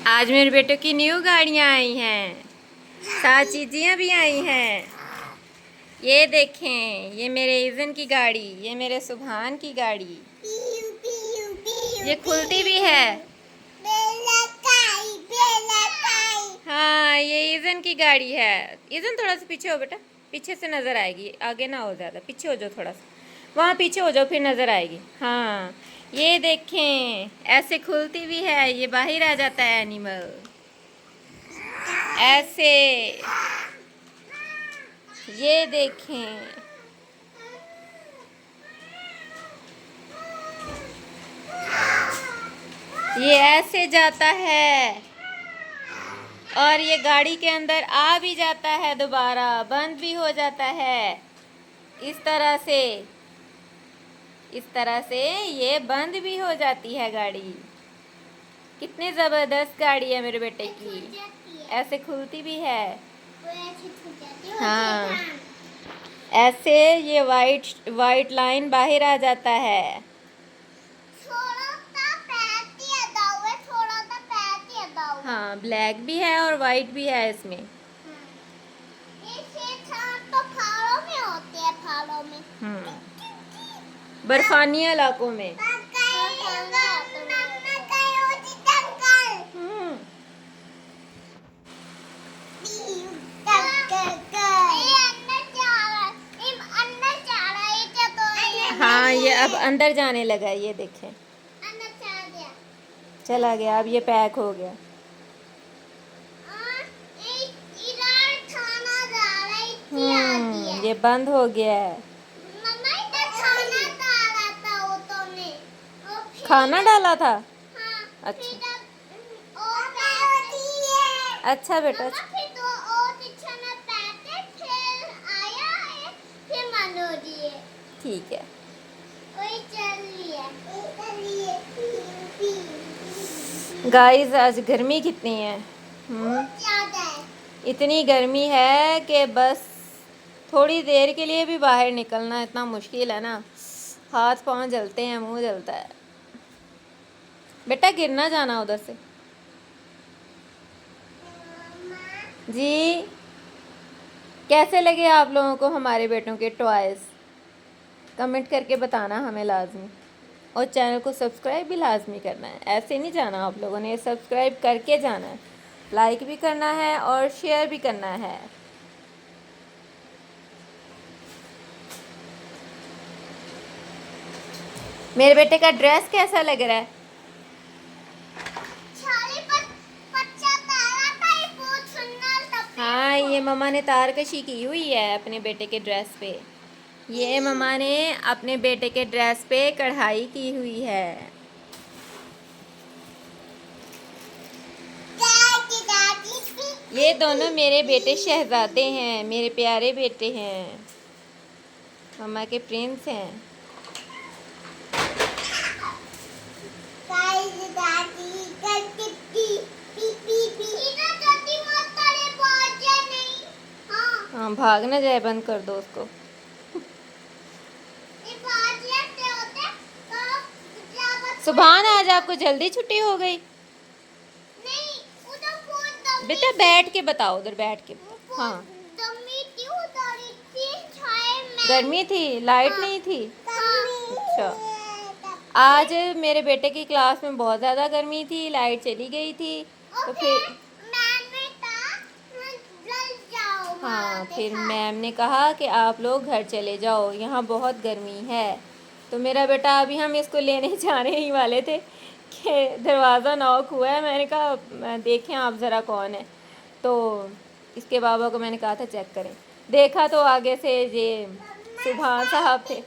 आज मेरे बेटों की न्यू गाड़ियाँ आई हैं, 7 चीज़ियाँ भी आई हैं। ये देखें, ये मेरे ईज़न की गाड़ी, ये मेरे सुभान की गाड़ी। ये खुलती भी है। हाँ, ये ईज़न की गाड़ी है। ईज़न थोड़ा सा पीछे हो बेटा, पीछे से नज़र आएगी, आगे ना हो ज़्यादा, पीछे हो जाओ थोड़ा सा, वहाँ पीछे हो जाओ फिर नज़र आएगी। हाँ, ये देखें, ऐसे खुलती भी है, ये बाहर आ जाता है एनिमल ऐसे। ये देखें, ये ऐसे जाता है और ये गाड़ी के अंदर आ भी जाता है, दोबारा बंद भी हो जाता है। इस तरह से ये बंद भी हो जाती है गाड़ी। कितनी ज़बरदस्त गाड़ी है मेरे बेटे की। ऐसे खुलती भी है। हाँ, ऐसे ये वाइट लाइन बाहर आ जाता है। हाँ, ब्लैक भी है और वाइट भी है इसमें। तो फालों में होते हैं, फालों में। बर्फानी इलाकों में। हाँ, ये अब अंदर जाने लगा, ये देखें, चला गया, अब ये पैक हो गया। ये बंद हो गया है। खाना डाला था। अच्छा अच्छा बेटा। ठीक है। गाइस, आज गर्मी कितनी है। इतनी गर्मी है कि बस थोड़ी देर के लिए भी बाहर निकलना इतना मुश्किल है ना, हाथ पांव जलते हैं, मुंह जलता है। बेटा गिर ना जाना उधर से। जी, कैसे लगे आप लोगों को हमारे बेटों के टॉयज़, कमेंट करके बताना हमें लाजमी, और चैनल को सब्सक्राइब भी लाजमी करना है। ऐसे नहीं जाना आप लोगों ने, सब्सक्राइब करके जाना है, लाइक भी करना है और शेयर भी करना है। मेरे बेटे का ड्रेस कैसा लग रहा है? हाँ, ये मम्मा ने तारकशी की हुई है अपने बेटे के ड्रेस पे। ये मम्मा ने अपने बेटे के ड्रेस पे कढ़ाई की हुई है। ये दोनों मेरे बेटे शहजादे हैं, मेरे प्यारे बेटे हैं, मम्मा के प्रिंस हैं। हाँ, भाग ना जाए, बंद कर दो उसको। सुभान, आज आपको जल्दी छुट्टी हो गई? बेटा बैठ के बताओ, उधर बैठ के। हाँ, गर्मी थी, लाइट नहीं थी। अच्छा, आज मेरे बेटे की क्लास में बहुत ज़्यादा गर्मी थी, लाइट चली गई थी, तो फिर हाँ, फिर मैम ने कहा कि आप लोग घर चले जाओ, यहाँ बहुत गर्मी है। तो मेरा बेटा, अभी हम इसको लेने जाने ही वाले थे कि दरवाज़ा नॉक हुआ है। मैंने कहा देखें आप ज़रा कौन है, तो इसके बाबा को मैंने कहा था चेक करें। देखा तो आगे से ये सुभान साहब थे।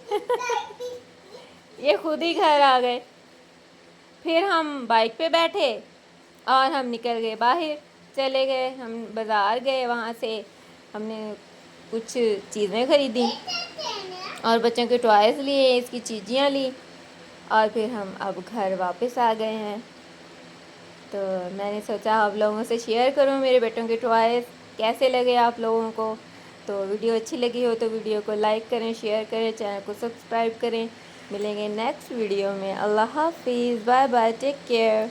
ये खुद ही घर आ गए। फिर हम बाइक पे बैठे और हम निकल गए बाहर, चले गए, हम बाज़ार गए, वहाँ से हमने कुछ चीज़ें ख़रीदी और बच्चों के टॉयज़ लिए, इसकी चीज़ियाँ ली, और फिर हम अब घर वापस आ गए हैं। तो मैंने सोचा आप लोगों से शेयर करूं मेरे बेटों के टॉयज़, कैसे लगे आप लोगों को। तो वीडियो अच्छी लगी हो तो वीडियो को लाइक करें, शेयर करें, चैनल को सब्सक्राइब करें। मिलेंगे नेक्स्ट वीडियो में। अल्लाह हाफिज़, बाय बाय, टेक केयर।